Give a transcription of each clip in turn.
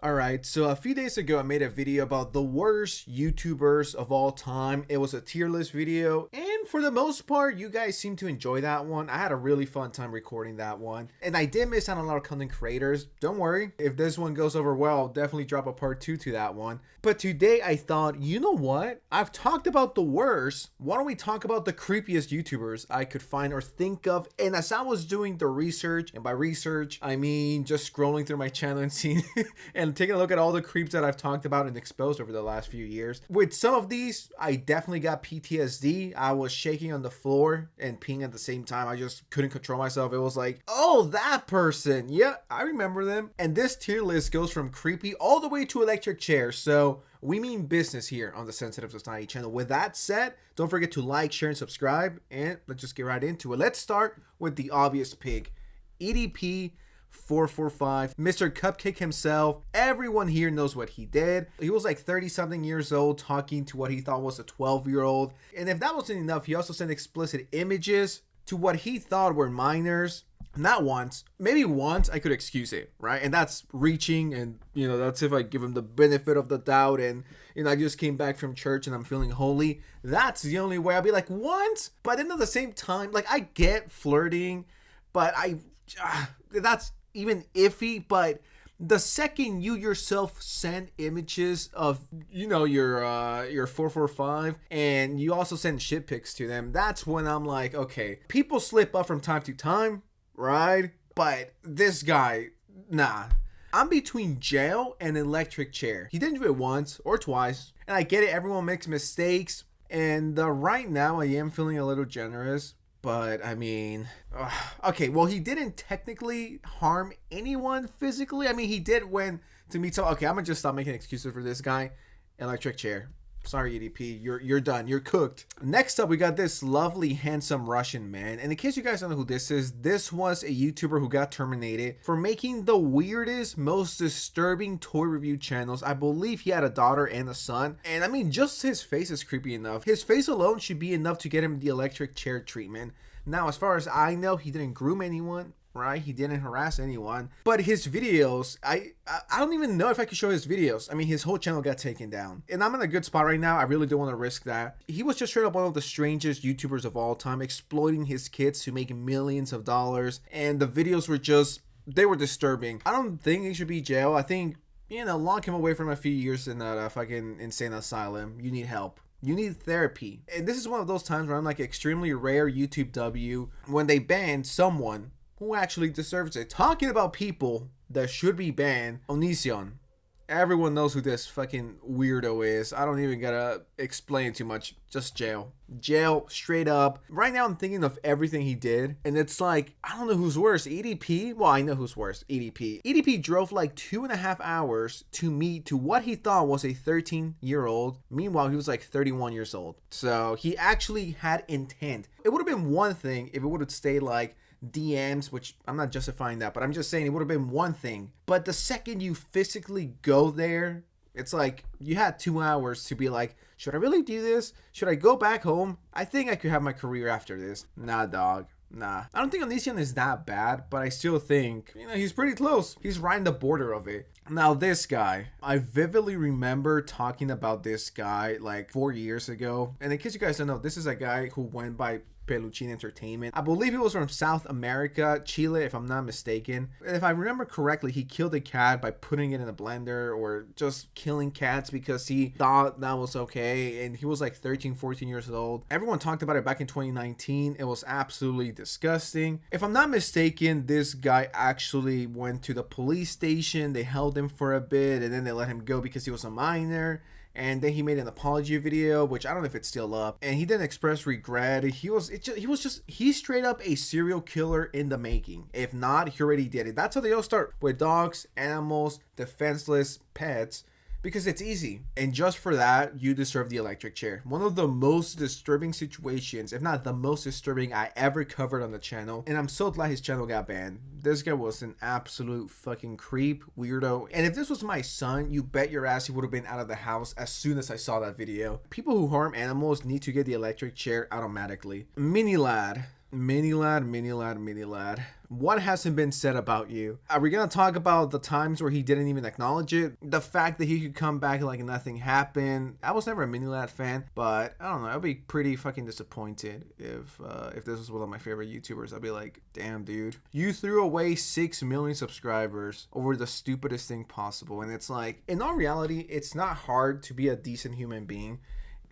Alright, so a few days ago I made a video about the worst YouTubers of all time. It was a tier list video, and for the most part, you guys seem to enjoy that one. I had a really fun time recording that one, and I did miss out on a lot of content creators. Don't worry, if this one goes over well, I'll definitely drop a part 2 to that one. But today I thought, you know what? I've talked about the worst. Why don't we talk about the creepiest YouTubers I could find or think of? And as I was doing the research, and by research, I mean just scrolling through my channel and seeing and taking a look at all the creeps that I've talked about and exposed over the last few years. With some of these, I definitely got PTSD. I was shaking on the floor and peeing at the same time. I just couldn't control myself. It was like, oh, that person. Yeah, I remember them. And this tier list goes from creepy all the way to electric chairs. So we mean business here on the Sensitive Society channel. With that said, don't forget to like, share, and subscribe. And let's just get right into it. Let's start with the obvious pick. EDP 445, Mr. Cupcake himself. Everyone here knows what he did. He was like 30 something years old talking to what he thought was a 12-year-old. And if that wasn't enough, he also sent explicit images to what he thought were minors. Not once, maybe once I could excuse it, right? And that's reaching, and you know, that's if I give him the benefit of the doubt and you know, I just came back from church and I'm feeling holy. That's the only way. I'll be like, once? But then at the same time, like, I get flirting, but that's even iffy. But the second you yourself send images of, you know, your 445, and you also send shit pics to them, that's when I'm like, okay, people slip up from time to time, right? But this guy, nah. I'm between jail and electric chair. He didn't do it once or twice, and I get it, everyone makes mistakes, and right now I am feeling a little generous. But I mean, okay, well, he didn't technically harm anyone physically. I mean, he did when to meet someone. Okay, I'm gonna just stop making excuses for this guy. Electric chair. Sorry, EDP, you're done. You're cooked. Next up, we got this lovely, handsome Russian man. And in case you guys don't know who this is, this was a YouTuber who got terminated for making the weirdest, most disturbing toy review channels. I believe he had a daughter and a son. And I mean, just his face is creepy enough. His face alone should be enough to get him the electric chair treatment. Now, as far as I know, he didn't groom anyone. Right, he didn't harass anyone, but his videos, I don't even know if I could show his videos. I mean, his whole channel got taken down, and I'm in a good spot right now. I really don't want to risk that. He was just straight up one of the strangest YouTubers of all time, exploiting his kids to make millions of dollars, and the videos were just, they were disturbing. I don't think he should be jail. I think, you know, lock him away from a few years in that fucking insane asylum. You need help. You need therapy. And this is one of those times where I'm like extremely rare YouTube W when they ban someone who actually deserves it. Talking about people that should be banned, Onision. Everyone knows who this fucking weirdo is. I don't even gotta explain too much. Just jail. Jail, straight up. Right now I'm thinking of everything he did, and it's like, I don't know who's worse. EDP? Well, I know who's worse. EDP. EDP drove like 2.5 hours to meet to what he thought was a 13-year-old. Meanwhile, he was like 31 years old. So he actually had intent. It would have been one thing if it would have stayed like DMs, which I'm not justifying that, but I'm just saying it would have been one thing. But the second you physically go there, it's like you had 2 hours to be like, should I really do this? Should I go back home? I think I could have my career after this. Nah, dog. Nah. I don't think Onision is that bad, but I still think, you know, he's pretty close. He's right in the border of it. Now, this guy, I vividly remember talking about this guy like 4 years ago. And in case you guys don't know, this is a guy who went by Peluchin Entertainment. I believe he was from South America, Chile, if I'm not mistaken. If I remember correctly, he killed a cat by putting it in a blender or just killing cats because he thought that was okay. And he was like 13, 14 years old. Everyone talked about it back in 2019. It was absolutely disgusting. If I'm not mistaken, this guy actually went to the police station. They held him for a bit and then they let him go because he was a minor. And then he made an apology video, which I don't know if it's still up. And he didn't express regret. He's straight up a serial killer in the making. If not, he already did it. That's how they all start, with dogs, animals, defenseless pets. Because it's easy. And just for that, you deserve the electric chair. One of the most disturbing situations, if not the most disturbing I ever covered on the channel. And I'm so glad his channel got banned. This guy was an absolute fucking creep, weirdo. And if this was my son, you bet your ass he would have been out of the house as soon as I saw that video. People who harm animals need to get the electric chair automatically. Mini lad. What hasn't been said about you? Are we gonna talk about the times where he didn't even acknowledge it? The fact that he could come back like nothing happened. I was never a Mini-Lad fan, but I don't know. I'd be pretty fucking disappointed if this was one of my favorite YouTubers. I'd be like, damn, dude, you threw away 6 million subscribers over the stupidest thing possible. And it's like, in all reality, it's not hard to be a decent human being.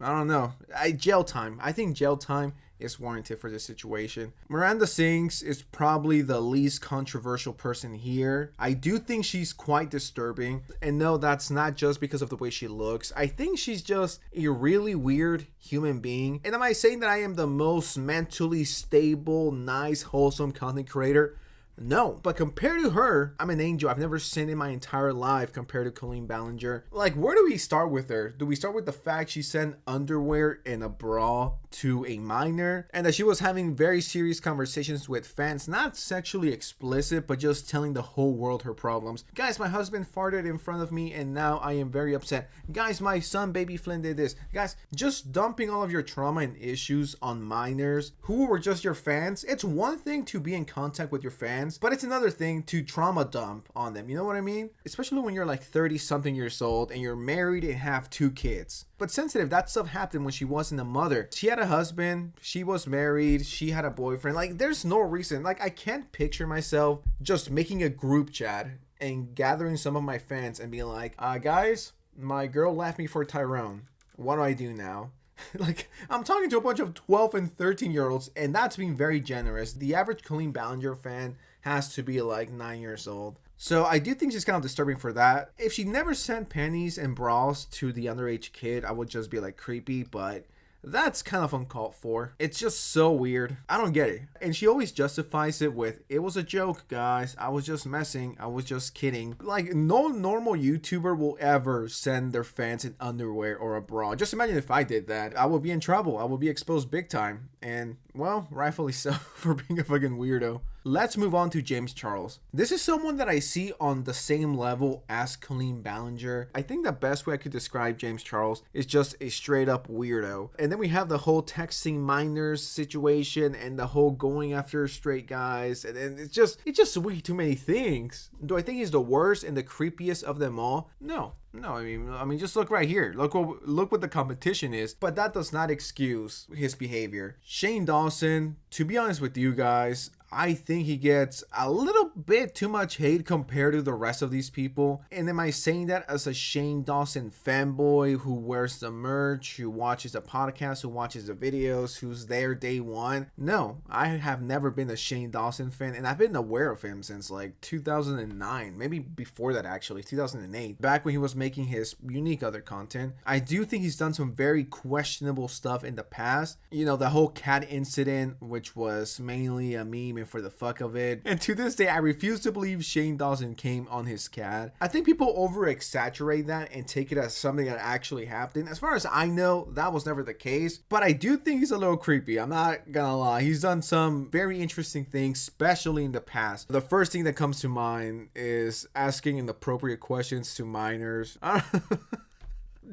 I don't know. Jail time. I think jail time is warranted for this situation. Miranda Sings is probably the least controversial person here. I do think she's quite disturbing. And no, that's not just because of the way she looks. I think she's just a really weird human being. And am I saying that I am the most mentally stable, nice, wholesome content creator? No, but compared to her, I'm an angel. I've never sinned in my entire life compared to Colleen Ballinger. Like, where do we start with her? Do we start with the fact she sent underwear and a bra to a minor and that she was having very serious conversations with fans, not sexually explicit, but just telling the whole world her problems? Guys, my husband farted in front of me and now I am very upset. Guys, my son, baby Flynn, did this. Guys, just dumping all of your trauma and issues on minors who were just your fans. It's one thing to be in contact with your fans, but it's another thing to trauma dump on them. You know what I mean? Especially when you're like 30 something years old and you're married and have 2 kids. But sensitive, that stuff happened when she wasn't a mother. She had a husband, she was married, she had a boyfriend. Like, there's no reason. Like, I can't picture myself just making a group chat and gathering some of my fans and being like, guys, my girl left me for Tyrone. What do I do now? Like, I'm talking to a bunch of 12 and 13-year-olds, and that's being very generous. The average Colleen Ballinger fan has to be like 9 years old. So I do think she's kind of disturbing for that. If she never sent panties and bras to the underage kid, I would just be like creepy, but that's kind of uncalled for. It's just so weird. I don't get it. And she always justifies it with, it was a joke, guys. I was just messing. I was just kidding. Like, no normal YouTuber will ever send their fans in underwear or a bra. Just imagine if I did that. I would be in trouble. I would be exposed big time. And, well, rightfully so for being a fucking weirdo. Let's move on to James Charles. This is someone that I see on the same level as Colleen Ballinger. I think the best way I could describe James Charles is just a straight up weirdo. And then we have the whole texting minors situation and the whole going after straight guys. And it's just way too many things. Do I think he's the worst and the creepiest of them all? No. No, I mean, just look right here. Look what the competition is. But that does not excuse his behavior. Shane Dawson, to be honest with you guys, I think he gets a little bit too much hate compared to the rest of these people. And am I saying that as a Shane Dawson fanboy who wears the merch, who watches the podcast, who watches the videos, who's there day one? No, I have never been a Shane Dawson fan, and I've been aware of him since like 2009, maybe before that actually, 2008, back when he was making his unique other content. I do think he's done some very questionable stuff in the past. You know, the whole cat incident, which was mainly a meme for the fuck of it. And to this day, I refuse to believe Shane Dawson came on his cat. I think people over exaggerate that and take it as something that actually happened. As far as I know, that was never the case. But I do think he's a little creepy. I'm not gonna lie. He's done some very interesting things, especially in the past. The first thing that comes to mind is asking inappropriate questions to minors.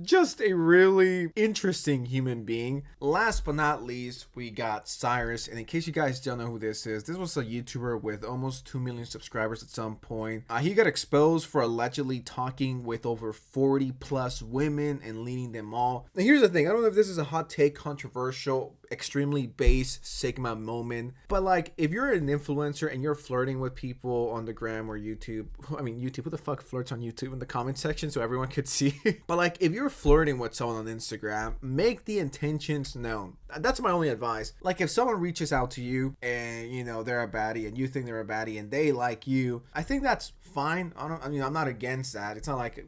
Just a really interesting human being. Last but not least, we got Cyrus. And in case you guys don't know who this is, this was a YouTuber with almost 2 million subscribers at some point. He got exposed for allegedly talking with over 40 plus women and leading them all. Now here's the thing, I don't know if this is a hot take, controversial, extremely base Sigma moment, but like, if you're an influencer and you're flirting with people on the gram or YouTube, who the fuck flirts on YouTube? In the comment section so everyone could see. But like, if you're flirting with someone on Instagram, make the intentions known. That's my only advice. Like, if someone reaches out to you and you know they're a baddie and you think they're a baddie and they like you, I think that's fine. I'm not against that. It's not like,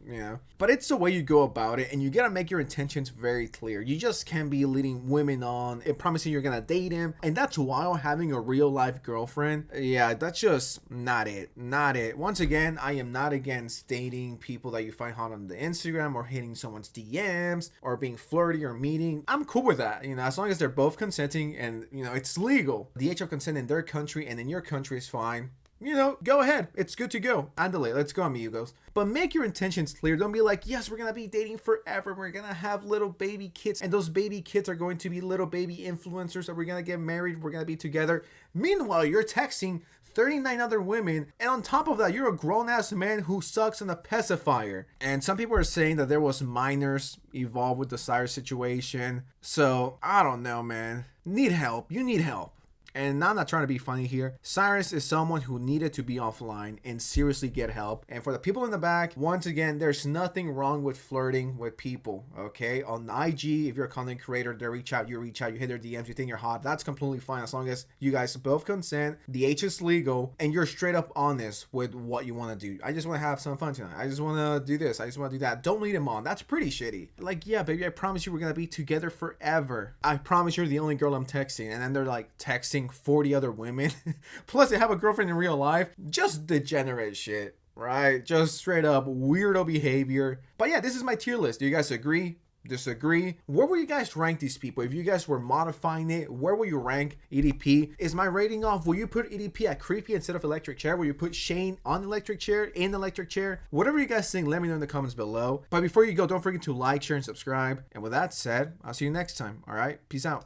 but it's the way you go about it, and you gotta make your intentions very clear. You just can't be leading women on and promising you're gonna date him, and that's while having a real life girlfriend. Yeah, that's just not it. Once again, I am not against dating people that you find hot on the Instagram or hitting someone's DMs or being flirty or meeting. I'm cool with that, as long as they're both consenting and it's legal. The age of consent in their country and in your country is fine. Go ahead. It's good to go. Andale, let's go, amigos. But make your intentions clear. Don't be like, yes, we're going to be dating forever. We're going to have little baby kids. And those baby kids are going to be little baby influencers. And we're going to get married. We're going to be together. Meanwhile, you're texting 39 other women, and on top of that, you're a grown-ass man who sucks in a pacifier. And some people are saying that there was minors involved with the Cyrus situation. So, I don't know, man. Need help. You need help. And I'm not trying to be funny here. Cyrus is someone who needed to be offline and seriously get help. And for the people in the back, once again, there's nothing wrong with flirting with people, okay? On IG, if you're a content creator, they reach out, you hit their DMs, you think you're hot. That's completely fine as long as you guys both consent. The H is legal and you're straight up honest with what you want to do. I just want to have some fun tonight. I just want to do this. I just want to do that. Don't lead him on. That's pretty shitty. Like, yeah, baby, I promise you we're going to be together forever. I promise you're the only girl I'm texting. And then they're like texting 40 other women plus they have a girlfriend in real life. Just degenerate shit, right? Just straight up weirdo behavior. But yeah, this is my tier list. Do you guys agree? Disagree? Where will you guys rank these people? If you guys were modifying it, where will you rank EDP? Is my rating off? Will you put EDP at creepy instead of electric chair? Will you put Shane on the electric chair, in the electric chair? Whatever you guys think, let me know in the comments below. But before you go, don't forget to like, share, and subscribe. And with that said, I'll see you next time. All right, peace out.